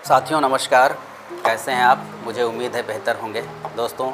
साथियों नमस्कार, कैसे हैं आप? मुझे उम्मीद है बेहतर होंगे। दोस्तों,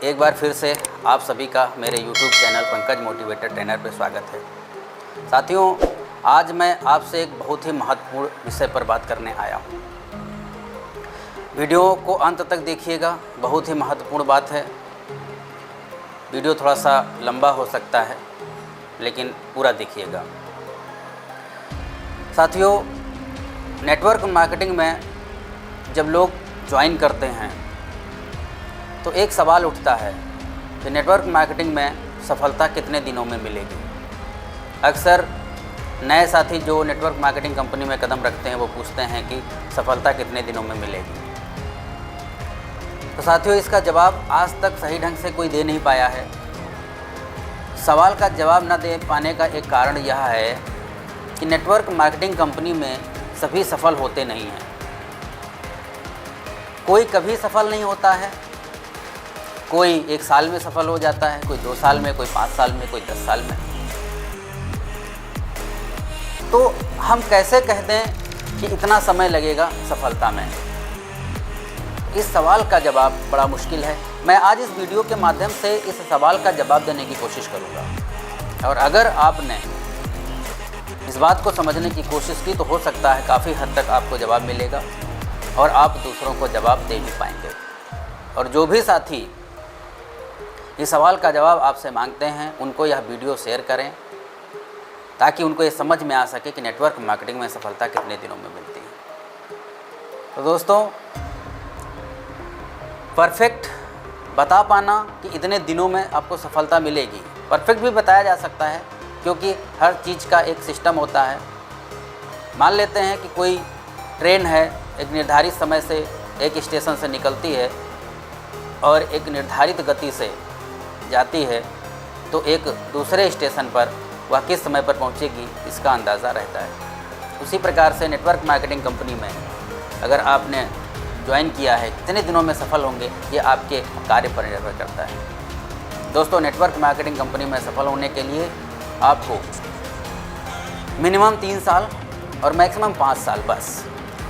एक बार फिर से आप सभी का मेरे YouTube channel Pankaj motivator trainer पे स्वागत है। साथियों, आज मैं आपसे एक बहुत ही महत्वपूर्ण विषय पर बात करने आया हूँ। वीडियो को अंत तक देखिएगा, बहुत ही महत्वपूर्ण बात है। वीडियो थोड़ा सा लंबा हो सकता है, लेकिन पूरा देखिएगा। साथियों, नेटवर्क मार्केटिंग में जब लोग ज्वाइन करते हैं तो एक सवाल उठता है कि नेटवर्क मार्केटिंग में सफलता कितने दिनों में मिलेगी। अक्सर नए साथी जो नेटवर्क मार्केटिंग कंपनी में कदम रखते हैं वो पूछते हैं कि सफलता कितने दिनों में मिलेगी। तो साथियों, इसका जवाब आज तक सही ढंग से कोई दे नहीं पाया है। सवाल का जवाब न दे पाने का एक कारण यह है कि नेटवर्क मार्केटिंग कंपनी में सभी सफल होते नहीं हैं। कोई कभी सफल नहीं होता है, कोई 1 साल में सफल हो जाता है, कोई 2 साल में, कोई 5 साल में, कोई 10 साल में। तो हम कैसे कह दें कि इतना समय लगेगा सफलता में? इस सवाल का जवाब बड़ा मुश्किल है। मैं आज इस वीडियो के माध्यम से इस सवाल का जवाब देने की कोशिश करूंगा, और अगर आपने इस बात को समझने की कोशिश की तो हो सकता है काफ़ी हद तक आपको जवाब मिलेगा और आप दूसरों को जवाब दे भी पाएंगे। और जो भी साथी इस सवाल का जवाब आपसे मांगते हैं उनको यह वीडियो शेयर करें, ताकि उनको ये समझ में आ सके कि नेटवर्क मार्केटिंग में सफलता कितने दिनों में मिलती है। तो दोस्तों, परफेक्ट बता पाना कि इतने दिनों में आपको सफलता मिलेगी, परफेक्ट भी बताया जा सकता है, क्योंकि हर चीज़ का एक सिस्टम होता है। मान लेते हैं कि कोई ट्रेन है, एक निर्धारित समय से एक स्टेशन से निकलती है और एक निर्धारित गति से जाती है, तो एक दूसरे स्टेशन पर वह किस समय पर पहुंचेगी इसका अंदाज़ा रहता है। उसी प्रकार से नेटवर्क मार्केटिंग कंपनी में अगर आपने ज्वाइन किया है, कितने दिनों में सफल होंगे ये आपके कार्य पर निर्भर करता है। दोस्तों, नेटवर्क मार्केटिंग कंपनी में सफल होने के लिए आपको मिनिमम 3 साल और मैक्सिमम 5 साल, बस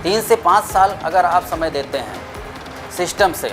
3 से 5 साल अगर आप समय देते हैं सिस्टम से,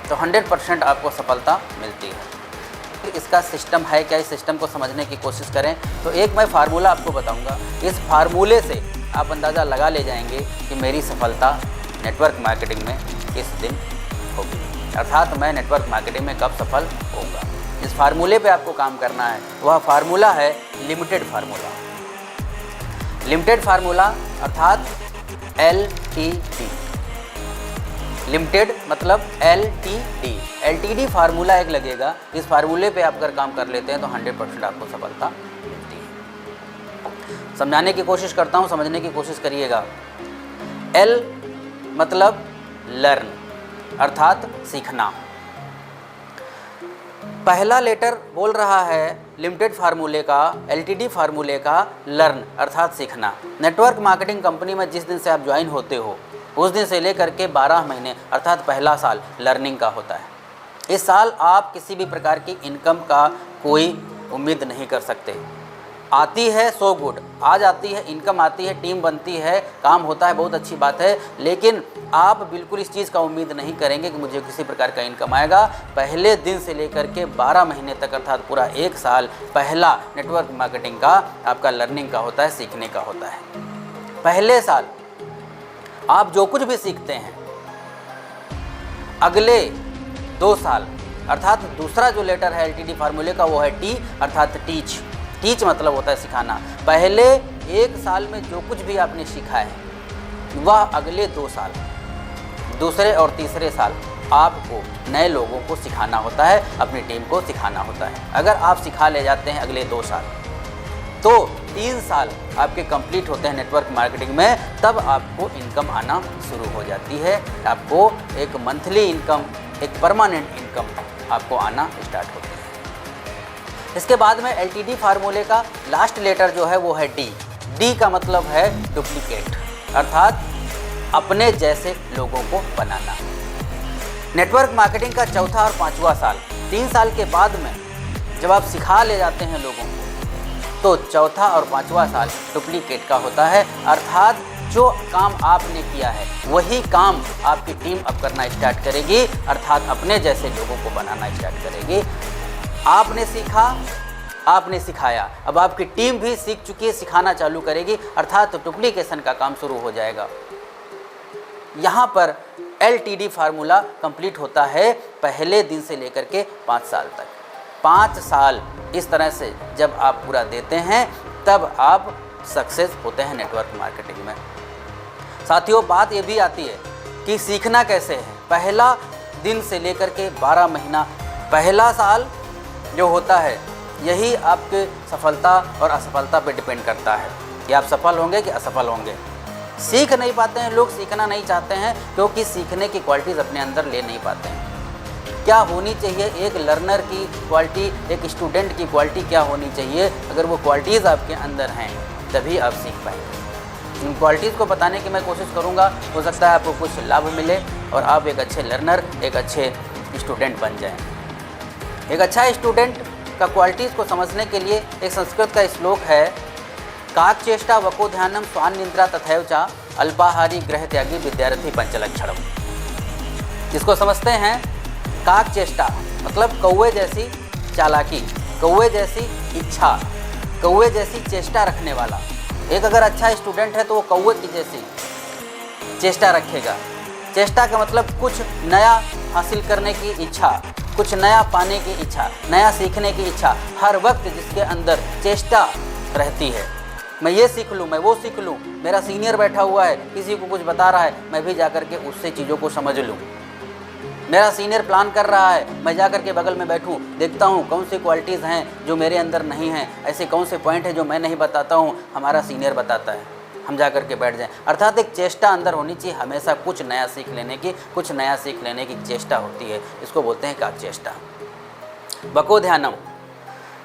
तो 100% आपको सफलता मिलती है। इसका सिस्टम है क्या, इस सिस्टम को समझने की कोशिश करें तो एक मैं फार्मूला आपको बताऊंगा। इस फार्मूले से आप अंदाज़ा लगा ले जाएंगे कि मेरी सफलता नेटवर्क मार्केटिंग में किस दिन होगी, अर्थात मैं नेटवर्क मार्केटिंग में कब सफल होऊंगा। इस फार्मूले पे आपको काम करना है। वह फार्मूला है लिमिटेड फार्मूला। लिमिटेड फार्मूला अर्थात LTD। लिमिटेड मतलब LTD। LTD फार्मूला एक लगेगा। इस फार्मूले पे आप अगर काम कर लेते हैं तो 100% आपको सफलता मिलती है। समझाने की कोशिश करता हूँ, समझने की कोशिश करिएगा। L मतलब लर्न, अर्थात सीखना। पहला लेटर बोल रहा है लिमिटेड फार्मूले का, LTD फार्मूले का, लर्न अर्थात सीखना। नेटवर्क मार्केटिंग कंपनी में जिस दिन से आप ज्वाइन होते हो उस दिन से लेकर के 12 महीने अर्थात पहला साल लर्निंग का होता है। इस साल आप किसी भी प्रकार की इनकम का कोई उम्मीद नहीं कर सकते। आती है सो गुड, आ जाती है, इनकम आती है, टीम बनती है, काम होता है, बहुत अच्छी बात है, लेकिन आप बिल्कुल इस चीज़ का उम्मीद नहीं करेंगे कि मुझे किसी प्रकार का इनकम आएगा। पहले दिन से लेकर के 12 महीने तक अर्थात पूरा 1 साल पहला नेटवर्क मार्केटिंग का आपका लर्निंग का होता है, सीखने का होता है। पहले साल आप जो कुछ भी सीखते हैं, अगले 2 साल अर्थात दूसरा जो लेटर है LTD फार्मूले का वो है T अर्थात टीच। टीच मतलब होता है सिखाना। पहले 1 साल में जो कुछ भी आपने सीखा है वह अगले 2 साल, दूसरे और तीसरे साल आपको नए लोगों को सिखाना होता है, अपनी टीम को सिखाना होता है। अगर आप सिखा ले जाते हैं अगले 2 साल तो 3 साल आपके कंप्लीट होते हैं नेटवर्क मार्केटिंग में, तब आपको इनकम आना शुरू हो जाती है। आपको एक मंथली इनकम, एक परमानेंट इनकम आपको आना स्टार्ट होती है। इसके बाद में LTD फार्मूले का लास्ट लेटर जो है वो है D। D का मतलब है डुप्लीकेट, अर्थात अपने जैसे लोगों को बनाना। नेटवर्क मार्केटिंग का चौथा और 5वां साल, 3 साल के बाद में जब आप सिखा ले जाते हैं लोगों को, तो चौथा और 5वां साल डुप्लीकेट का होता है, अर्थात जो काम आपने किया है वही काम आपकी टीम अब करना स्टार्ट करेगी, अर्थात अपने जैसे लोगों को बनाना स्टार्ट करेगी। आपने सीखा, आपने सिखाया, अब आपकी टीम भी सीख चुकी है, सिखाना चालू करेगी, अर्थात डुप्लीकेशन का काम शुरू हो जाएगा। यहाँ पर LTD फार्मूला कंप्लीट होता है पहले दिन से लेकर के 5 साल तक। 5 साल इस तरह से जब आप पूरा देते हैं तब आप सक्सेस होते हैं नेटवर्क मार्केटिंग में। साथियों, बात ये भी आती है कि सीखना कैसे है। पहला दिन से लेकर के 12 महीना, पहला साल जो होता है यही आपके सफलता और असफलता पे डिपेंड करता है कि आप सफल होंगे कि असफल होंगे। सीख नहीं पाते हैं लोग, सीखना नहीं चाहते हैं क्योंकि सीखने की क्वालिटीज़ अपने अंदर ले नहीं पाते हैं। क्या होनी चाहिए एक लर्नर की क्वालिटी, एक स्टूडेंट की क्वालिटी क्या होनी चाहिए? अगर वो क्वालिटीज़ आपके अंदर हैं तभी आप सीख पाएंगे। इन क्वालिटीज़ को बताने की मैं कोशिश करूँगा, हो सकता है आपको कुछ लाभ मिले और आप एक अच्छे लर्नर, एक अच्छे स्टूडेंट बन जाएँ। एक अच्छा स्टूडेंट का क्वालिटीज़ को समझने के लिए एक संस्कृत का श्लोक है, काक चेष्टा वको ध्यानम स्वान निद्रा तथैव च अल्पाहारी ग्रह त्यागी विद्यार्थी पंचलक्षणम। इसको समझते हैं, काक चेष्टा मतलब कौवे जैसी चालाकी, कौवे जैसी इच्छा, कौवे जैसी चेष्टा रखने वाला। एक अगर अच्छा स्टूडेंट है तो वो कौवे की जैसी चेष्टा रखेगा। चेष्टा का मतलब कुछ नया हासिल करने की इच्छा, कुछ नया पाने की इच्छा, नया सीखने की इच्छा, हर वक्त जिसके अंदर चेष्टा रहती है। मैं ये सीख लूँ, मैं वो सीख लूँ, मेरा सीनियर बैठा हुआ है किसी को कुछ बता रहा है, मैं भी जाकर के उससे चीज़ों को समझ लूँ। मेरा सीनियर प्लान कर रहा है, मैं जाकर के बगल में बैठूं, देखता हूं कौन सी क्वालिटीज़ हैं जो मेरे अंदर नहीं हैं, ऐसे कौन से पॉइंट हैं जो मैं नहीं बताता हूं, हमारा सीनियर बताता है, हम जाकर के बैठ जाएं। अर्थात एक चेष्टा अंदर होनी चाहिए, हमेशा कुछ नया सीख लेने की, कुछ नया सीख लेने की चेष्टा होती है। इसको बोलते हैं काक चेष्टा। बको ध्यानम,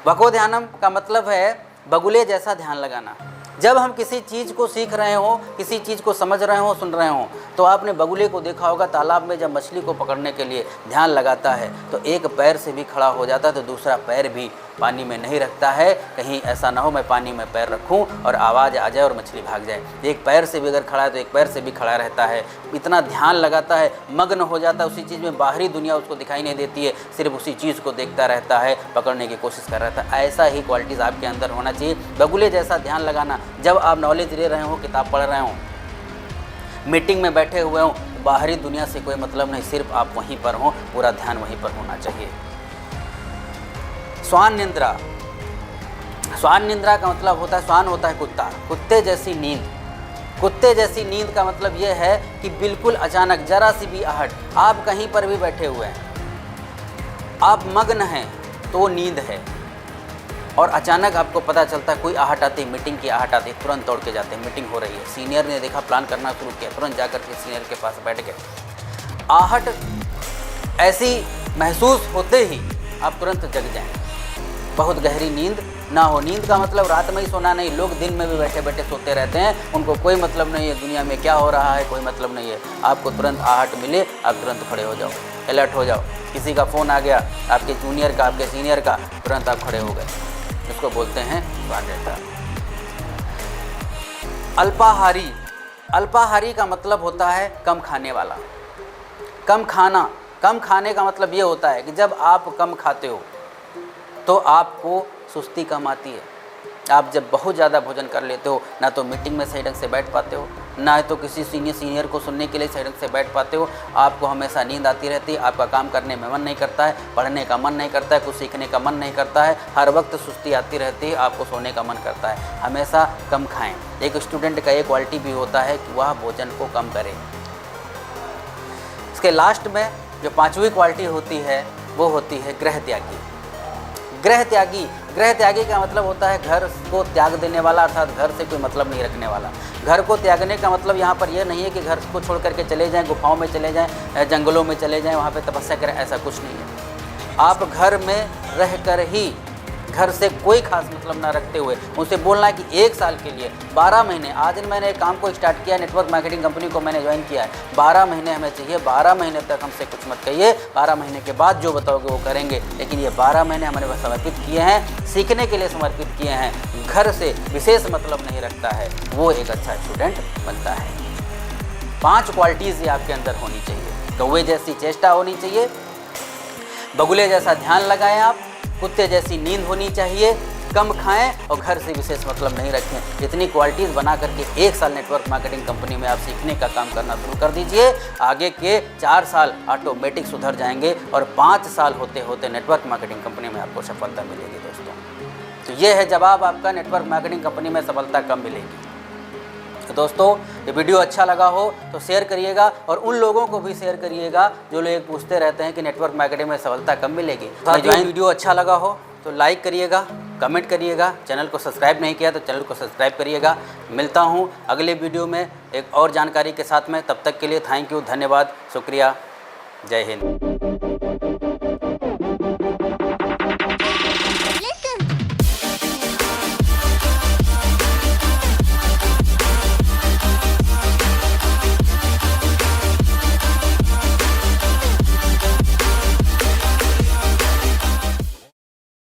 बको ध्यानम का मतलब है बगुले जैसा ध्यान लगाना। जब हम किसी चीज़ को सीख रहे हो, किसी चीज़ को समझ रहे हो, सुन रहे हो, तो आपने बगुले को देखा होगा तालाब में जब मछली को पकड़ने के लिए ध्यान लगाता है तो एक पैर से भी खड़ा हो जाता है तो दूसरा पैर भी पानी में नहीं रखता है, कहीं ऐसा ना हो मैं पानी में पैर रखूं और आवाज़ आ जाए और मछली भाग जाए। एक पैर से भी अगर खड़ा है तो एक पैर से भी खड़ा रहता है, इतना ध्यान लगाता है, मग्न हो जाता है उसी चीज़ में, बाहरी दुनिया उसको दिखाई नहीं देती है, सिर्फ उसी चीज़ को देखता रहता है, पकड़ने की कोशिश कर रहा था। ऐसा ही क्वालिटीज़ आपके अंदर होना चाहिए, बगुले जैसा ध्यान लगाना। जब आप नॉलेज ले रहे हो, किताब पढ़ रहे हो, मीटिंग में बैठे हुए हो, बाहरी दुनिया से कोई मतलब नहीं, सिर्फ आप वहीं पर हो, पूरा ध्यान वहीं पर होना चाहिए। स्वान निद्रा, स्वान निद्रा का मतलब होता है, स्वान होता है कुत्ता, कुत्ते जैसी नींद। कुत्ते जैसी नींद का मतलब यह है कि बिल्कुल अचानक जरा सी भी आहट, आप कहीं पर भी बैठे हुए हैं, आप मग्न हैं तो नींद है, और अचानक आपको पता चलता है कोई आहट आती है, मीटिंग की आहट आती है, तुरंत दौड़ के जाते हैं, मीटिंग हो रही है, सीनियर ने देखा प्लान करना शुरू किया, तुरंत जाकर के सीनियर के पास बैठ गए। आहट ऐसी महसूस होते ही आप तुरंत जग जाएं, बहुत गहरी नींद ना हो। नींद का मतलब रात में ही सोना नहीं, लोग दिन में भी बैठे बैठे सोते रहते हैं, उनको कोई मतलब नहीं है दुनिया में क्या हो रहा है, कोई मतलब नहीं है। आपको तुरंत आहट मिले, आप तुरंत खड़े हो जाओ, अलर्ट हो जाओ। किसी का फ़ोन आ गया, आपके जूनियर का, आपके सीनियर का, तुरंत आप खड़े हो गए, इसको बोलते हैं स्वान निद्रा। अल्पाहारी, अल्पाहारी का मतलब होता है कम खाने वाला। कम खाना, कम खाने का मतलब ये होता है कि जब आप कम खाते हो तो आपको सुस्ती कम आती है। आप जब बहुत ज़्यादा भोजन कर लेते हो, ना तो मीटिंग में सही ढंग से बैठ पाते हो, ना तो किसी सीनियर को सुनने के लिए सही ढंग से बैठ पाते हो, आपको हमेशा नींद आती रहती है, आपका काम करने में मन नहीं करता है, पढ़ने का मन नहीं करता है, कुछ सीखने का मन नहीं करता है, हर वक्त सुस्ती आती रहती है, आपको सोने का मन करता है। हमेशा कम खाएँ। एक स्टूडेंट का ये क्वालिटी भी होता है कि वह भोजन को कम करे। इसके लास्ट में जो 5वीं क्वालिटी होती है वो होती है गृह त्यागी। गृह त्यागी, गृह त्यागी का मतलब होता है घर को त्याग देने वाला, अर्थात घर से कोई मतलब नहीं रखने वाला। घर को त्यागने का मतलब यहाँ पर यह नहीं है कि घर को छोड़ करके चले जाएं, गुफाओं में चले जाएं, जंगलों में चले जाएं, वहाँ पे तपस्या करें, ऐसा कुछ नहीं है। आप घर में रह कर ही घर से कोई खास मतलब ना रखते हुए उनसे बोलना है कि 1 साल के लिए 12 महीने, आज मैंने एक काम को स्टार्ट किया, नेटवर्क मार्केटिंग कंपनी को मैंने ज्वाइन किया है, 12 महीने हमें चाहिए, 12 महीने तक हमसे कुछ मत कहिए, 12 महीने के बाद जो बताओगे वो करेंगे, लेकिन ये 12 महीने हमारे पास समर्पित किए हैं, सीखने के लिए समर्पित किए हैं, घर से विशेष मतलब नहीं रखता है, वो एक अच्छा स्टूडेंट बनता है। 5 क्वालिटीज़ ये आपके अंदर होनी चाहिए। कौवे जैसी चेष्टा होनी चाहिए, बगुले जैसा ध्यान लगाएं आप, कुत्ते जैसी नींद होनी चाहिए, कम खाएं और घर से विशेष मतलब नहीं रखें। इतनी क्वालिटीज़ बना करके 1 साल नेटवर्क मार्केटिंग कंपनी में आप सीखने का काम करना शुरू कर दीजिए। आगे के 4 साल ऑटोमेटिक सुधर जाएंगे और 5 साल होते होते नेटवर्क मार्केटिंग कंपनी में आपको सफलता मिलेगी दोस्तों। तो ये है जवाब आपका, नेटवर्क मार्केटिंग कंपनी में सफलता कब मिलेगी। तो दोस्तों ये वीडियो अच्छा लगा हो तो शेयर करिएगा और उन लोगों को भी शेयर करिएगा जो लोग पूछते रहते हैं कि नेटवर्क मार्केटिंग में सफलता कब मिलेगी। जो वीडियो अच्छा लगा हो तो लाइक करिएगा, कमेंट करिएगा, चैनल को सब्सक्राइब नहीं किया तो चैनल को सब्सक्राइब करिएगा। मिलता हूँ अगले वीडियो में एक और जानकारी के साथ में, तब तक के लिए थैंक यू, धन्यवाद, शुक्रिया, जय हिंद।